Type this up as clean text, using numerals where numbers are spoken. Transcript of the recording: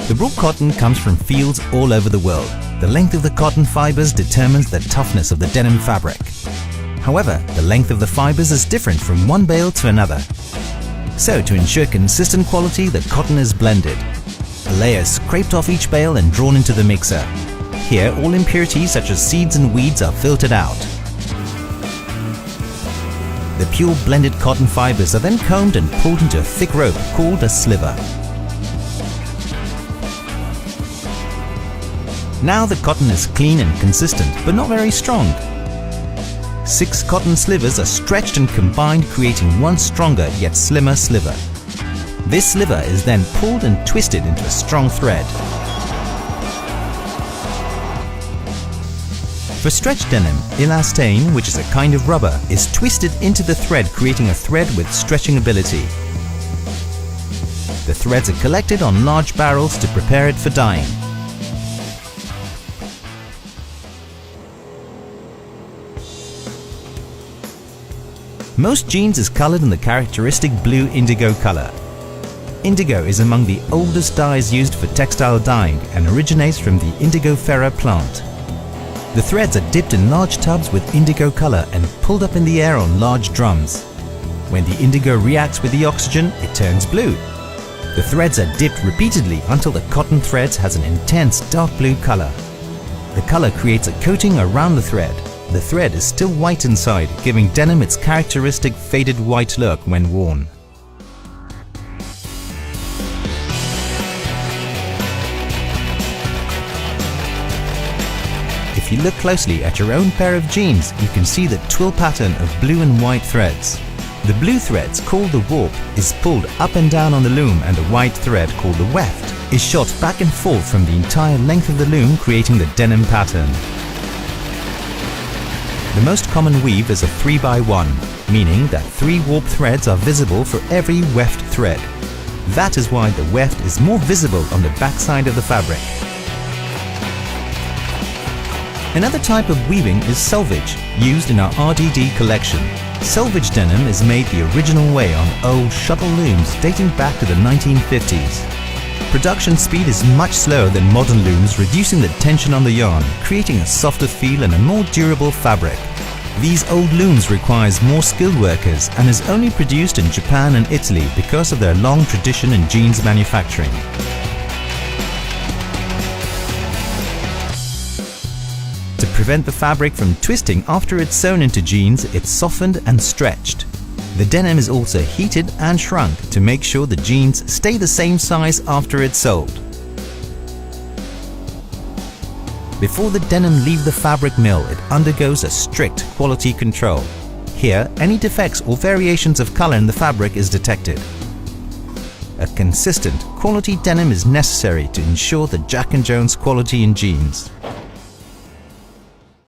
The raw cotton comes from fields all over the world. The length of the cotton fibers determines the toughness of the denim fabric. However, the length of the fibers is different from one bale to another. So, to ensure consistent quality, the cotton is blended. A layer is scraped off each bale and drawn into the mixer. Here, all impurities such as seeds and weeds are filtered out. The pure blended cotton fibers are then combed and pulled into a thick rope called a sliver. Now the cotton is clean and consistent, but not very strong. 6 cotton slivers are stretched and combined, creating one stronger yet slimmer sliver. This sliver is then pulled and twisted into a strong thread. For stretched denim, elastane, which is a kind of rubber, is twisted into the thread, creating a thread with stretching ability. The threads are collected on large barrels to prepare it for dyeing. Most jeans is colored in the characteristic blue indigo color. Indigo is among the oldest dyes used for textile dyeing and originates from the indigofera plant. The threads are dipped in large tubs with indigo color and pulled up in the air on large drums. When the indigo reacts with the oxygen, it turns blue. The threads are dipped repeatedly until the cotton threads has an intense dark blue color. The color creates a coating around the thread. The thread is still white inside, giving denim its characteristic faded white look when worn. If you look closely at your own pair of jeans, you can see the twill pattern of blue and white threads. The blue threads, called the warp, is pulled up and down on the loom, and the white thread, called the weft, is shot back and forth from the entire length of the loom, creating the denim pattern. The most common weave is a 3x1, meaning that 3 warp threads are visible for every weft thread. That is why the weft is more visible on the backside of the fabric. Another type of weaving is selvage, used in our RDD collection. Selvage denim is made the original way on old shuttle looms dating back to the 1950s. Production speed is much slower than modern looms, reducing the tension on the yarn, creating a softer feel and a more durable fabric. These old looms requires more skilled workers and is only produced in Japan and Italy because of their long tradition in jeans manufacturing. To prevent the fabric from twisting after it's sewn into jeans, it's softened and stretched. The denim is also heated and shrunk to make sure the jeans stay the same size after it's sold. Before the denim leave the fabric mill, it undergoes a strict quality control. Here, any defects or variations of color in the fabric is detected. A consistent, quality denim is necessary to ensure the Jack & Jones quality in jeans.